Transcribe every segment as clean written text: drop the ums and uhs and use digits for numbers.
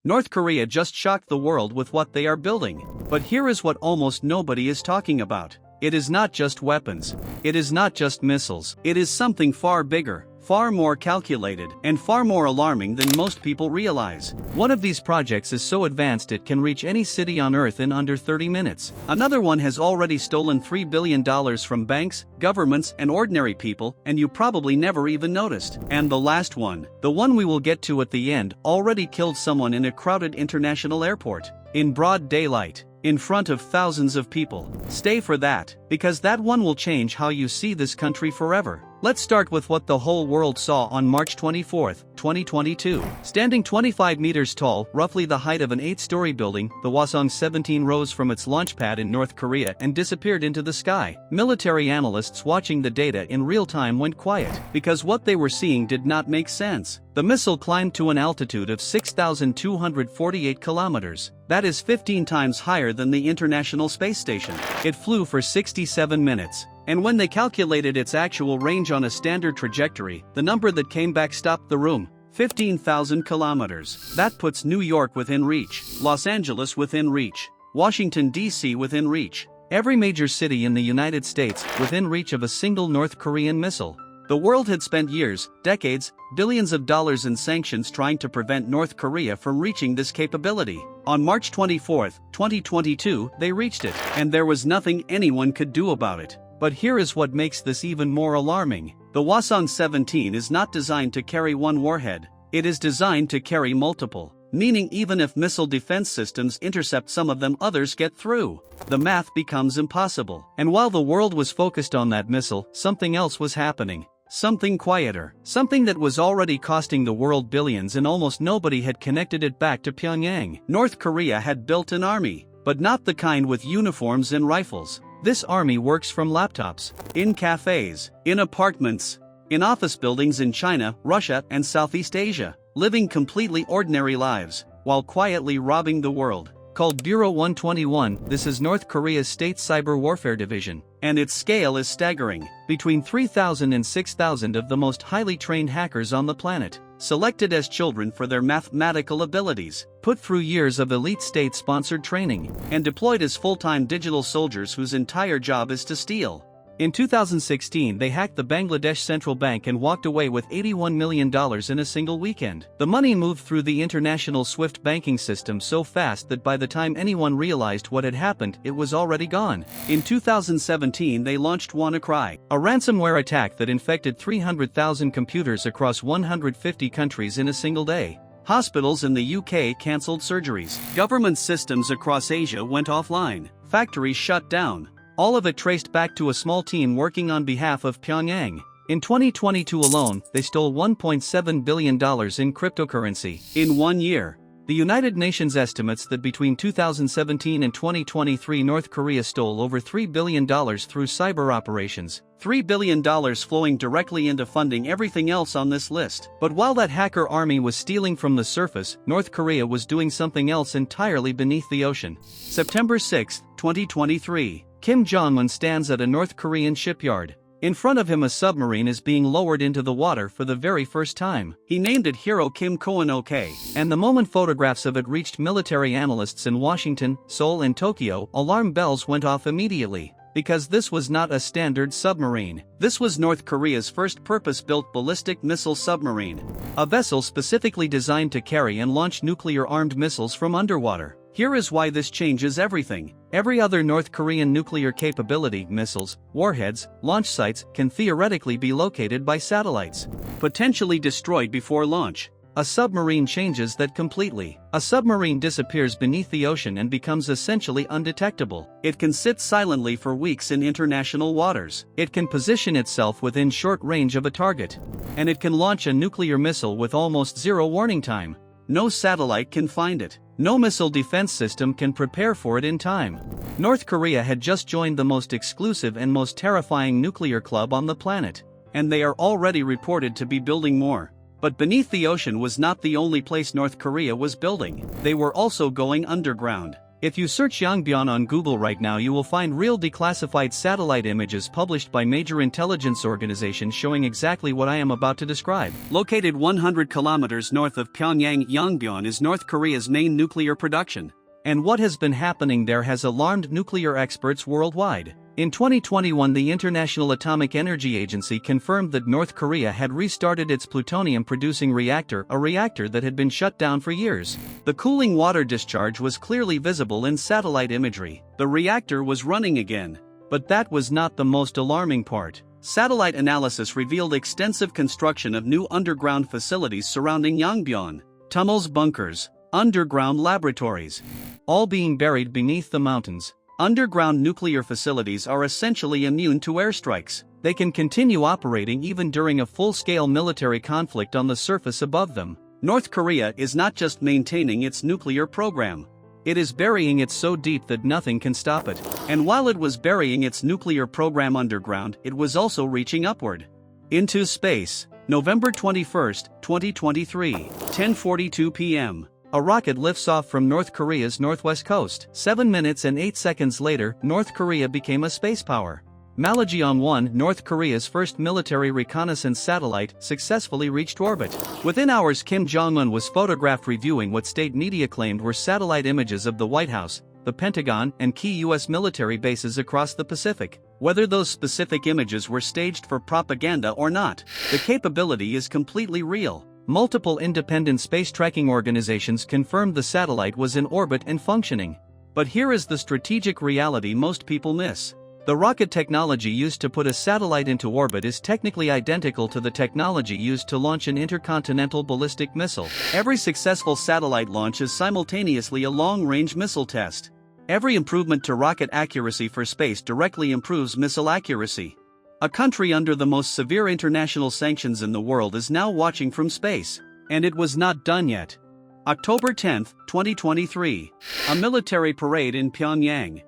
North Korea just shocked the world with what they are building. But here is what almost nobody is talking about. It is not just weapons. It is not just missiles. It is something far bigger, far more calculated, and far more alarming than most people realize. One of these projects is so advanced it can reach any city on Earth in under 30 minutes. Another one has already stolen $3 billion from banks, governments, and ordinary people, and you probably never even noticed. And the last one, the one we will get to at the end, already killed someone in a crowded international airport. In broad daylight. In front of thousands of people. Stay for that, because that one will change how you see this country forever. Let's start with what the whole world saw on March 24, 2022. Standing 25 meters tall, roughly the height of an 8-story building, the Hwasong-17 rose from its launch pad in North Korea and disappeared into the sky. Military analysts watching the data in real time went quiet, because what they were seeing did not make sense. The missile climbed to an altitude of 6,248 kilometers. That is 15 times higher than the International Space Station. It flew for 67 minutes. And when they calculated its actual range on a standard trajectory, the number that came back stopped the room. 15,000 kilometers. That puts New York within reach, Los Angeles within reach, Washington, D.C. within reach, every major city in the United States within reach of a single North Korean missile. The world had spent years, decades, billions of dollars in sanctions trying to prevent North Korea from reaching this capability. On March 24, 2022, they reached it, and there was nothing anyone could do about it. But here is what makes this even more alarming. The Hwasong-17 is not designed to carry one warhead. It is designed to carry multiple. Meaning even if missile defense systems intercept some of them, others get through. The math becomes impossible. And while the world was focused on that missile, something else was happening. Something quieter. Something that was already costing the world billions, and almost nobody had connected it back to Pyongyang. North Korea had built an army, but not the kind with uniforms and rifles. This army works from laptops, in cafes, in apartments, in office buildings in China, Russia, and Southeast Asia, living completely ordinary lives, while quietly robbing the world. Called Bureau 121, this is North Korea's state cyber warfare division, and its scale is staggering. Between 3,000 and 6,000 of the most highly trained hackers on the planet, selected as children for their mathematical abilities, put through years of elite state-sponsored training, and deployed as full-time digital soldiers whose entire job is to steal. In 2016, they hacked the Bangladesh Central Bank and walked away with $81 million in a single weekend. The money moved through the international SWIFT banking system so fast that by the time anyone realized what had happened, it was already gone. In 2017, they launched WannaCry, a ransomware attack that infected 300,000 computers across 150 countries in a single day. Hospitals in the UK cancelled surgeries. Government systems across Asia went offline. Factories shut down. All of it traced back to a small team working on behalf of Pyongyang. In 2022 alone, they stole $1.7 billion in cryptocurrency. In 1 year. The United Nations estimates that between 2017 and 2023 North Korea stole over $3 billion through cyber operations. $3 billion flowing directly into funding everything else on this list. But while that hacker army was stealing from the surface, North Korea was doing something else entirely beneath the ocean. September 6, 2023. Kimjongun stands at a North Korean shipyard. In front of him a submarine is being lowered into the water for the very first time. He named it Hero Kim Koen-ok. And the moment photographs of it reached military analysts in Washington, Seoul and Tokyo, alarm bells went off immediately. Because this was not a standard submarine. This was North Korea's first purpose-built ballistic missile submarine. A vessel specifically designed to carry and launch nuclear-armed missiles from underwater. Here is why this changes everything. Every other North Korean nuclear capability, missiles, warheads, launch sites, can theoretically be located by satellites, potentially destroyed before launch. A submarine changes that completely. A submarine disappears beneath the ocean and becomes essentially undetectable. It can sit silently for weeks in international waters. It can position itself within short range of a target. And it can launch a nuclear missile with almost zero warning time. No satellite can find it. No missile defense system can prepare for it in time. North Korea had just joined the most exclusive and most terrifying nuclear club on the planet. And they are already reported to be building more. But beneath the ocean was not the only place North Korea was building. They were also going underground. If you search Yongbyon on Google right now, you will find real declassified satellite images published by major intelligence organizations showing exactly what I am about to describe. Located 100 kilometers north of Pyongyang, Yongbyon is North Korea's main nuclear production. And what has been happening there has alarmed nuclear experts worldwide. In 2021, the International Atomic Energy Agency confirmed that North Korea had restarted its plutonium-producing reactor, a reactor that had been shut down for years. The cooling water discharge was clearly visible in satellite imagery. The reactor was running again. But that was not the most alarming part. Satellite analysis revealed extensive construction of new underground facilities surrounding Yongbyon. Tunnels, bunkers, underground laboratories, all being buried beneath the mountains. Underground nuclear facilities are essentially immune to airstrikes. They can continue operating even during a full-scale military conflict on the surface above them. North Korea is not just maintaining its nuclear program. It is burying it so deep that nothing can stop it. And while it was burying its nuclear program underground, it was also reaching upward. Into space. November 21, 2023, 10:42 p.m. A rocket lifts off from North Korea's northwest coast. 7 minutes and 8 seconds later, North Korea became a space power. Maljeong-1, North Korea's first military reconnaissance satellite, successfully reached orbit. Within hours, Kimjongun was photographed reviewing what state media claimed were satellite images of the White House, the Pentagon, and key U.S. military bases across the Pacific. Whether those specific images were staged for propaganda or not, the capability is completely real. Multiple independent space tracking organizations confirmed the satellite was in orbit and functioning. But here is the strategic reality most people miss. The rocket technology used to put a satellite into orbit is technically identical to the technology used to launch an intercontinental ballistic missile. Every successful satellite launch is simultaneously a long-range missile test. Every improvement to rocket accuracy for space directly improves missile accuracy. A country under the most severe international sanctions in the world is now watching from space. And it was not done yet. October 10, 2023. A military parade in Pyongyang.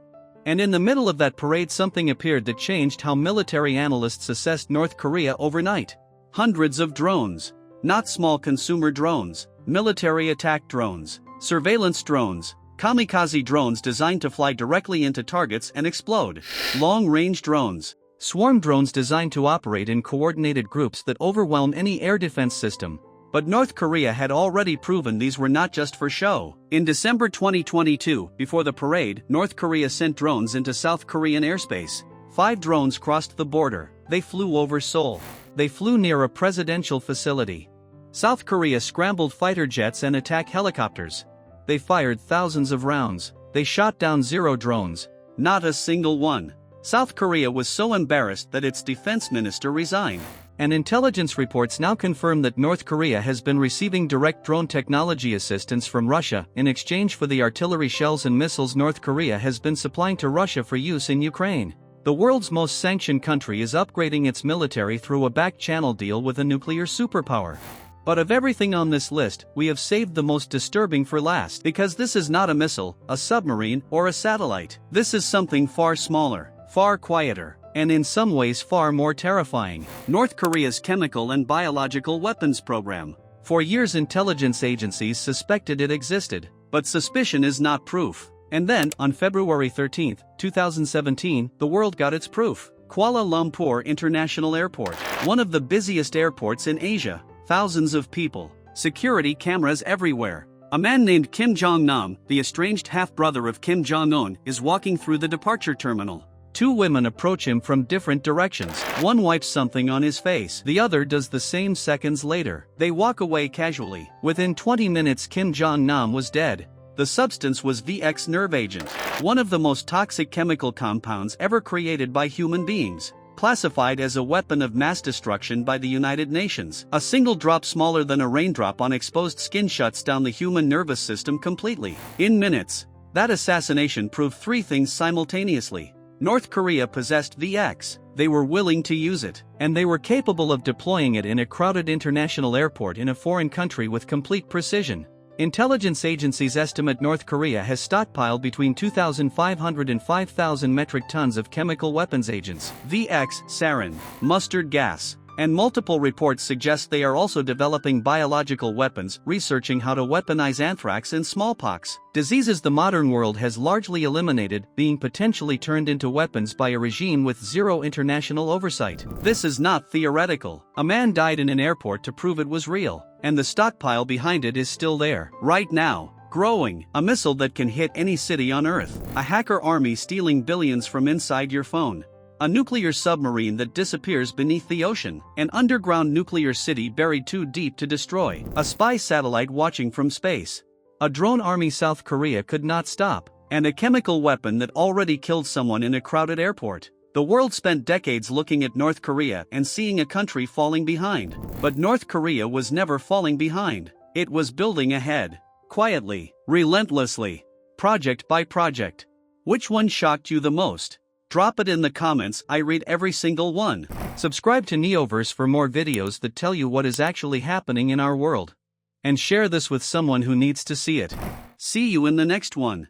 And in the middle of that parade, something appeared that changed how military analysts assessed North Korea overnight. Hundreds of drones. Not small consumer drones, military attack drones, surveillance drones, kamikaze drones designed to fly directly into targets and explode, long-range drones. Swarm drones designed to operate in coordinated groups that overwhelm any air defense system. But North Korea had already proven these were not just for show. In December 2022, before the parade, North Korea sent drones into South Korean airspace. 5 drones crossed the border. They flew over Seoul. They flew near a presidential facility. South Korea scrambled fighter jets and attack helicopters. They fired thousands of rounds. They shot down 0 drones. Not a single one. South Korea was so embarrassed that its defense minister resigned. And intelligence reports now confirm that North Korea has been receiving direct drone technology assistance from Russia in exchange for the artillery shells and missiles North Korea has been supplying to Russia for use in Ukraine. The world's most sanctioned country is upgrading its military through a back-channel deal with a nuclear superpower. But of everything on this list, we have saved the most disturbing for last, because this is not a missile, a submarine, or a satellite. This is something far smaller, far quieter, and in some ways far more terrifying. North Korea's chemical and biological weapons program. For years, intelligence agencies suspected it existed, but suspicion is not proof. And then, on February 13, 2017, the world got its proof. Kuala Lumpur International Airport, one of the busiest airports in Asia. Thousands of people, security cameras everywhere. A man named Kimjongun, the estranged half-brother of Kim Jong-un, is walking through the departure terminal. 2 women approach him from different directions. One wipes something on his face. The other does the same seconds later. They walk away casually. Within 20 minutes, Kim Jong-nam was dead. The substance was VX nerve agent, one of the most toxic chemical compounds ever created by human beings. Classified as a weapon of mass destruction by the United Nations. A single drop smaller than a raindrop on exposed skin shuts down the human nervous system completely. In minutes. That assassination proved 3 things simultaneously. North Korea possessed VX, they were willing to use it, and they were capable of deploying it in a crowded international airport in a foreign country with complete precision. Intelligence agencies estimate North Korea has stockpiled between 2,500 and 5,000 metric tons of chemical weapons agents, VX, sarin, mustard gas, And multiple reports suggest they are also developing biological weapons, researching how to weaponize anthrax and smallpox, diseases the modern world has largely eliminated, being potentially turned into weapons by a regime with zero international oversight. This is not theoretical. A man died in an airport to prove it was real, and the stockpile behind it is still there, right now. Growing, a missile that can hit any city on Earth, a hacker army stealing billions from inside your phone, a nuclear submarine that disappears beneath the ocean, an underground nuclear city buried too deep to destroy, a spy satellite watching from space, a drone army South Korea could not stop, and a chemical weapon that already killed someone in a crowded airport. The world spent decades looking at North Korea and seeing a country falling behind. But North Korea was never falling behind. It was building ahead. Quietly, relentlessly, project by project. Which one shocked you the most? Drop it in the comments, I read every single one. Subscribe to NeoVerse for more videos that tell you what is actually happening in our world. And share this with someone who needs to see it. See you in the next one.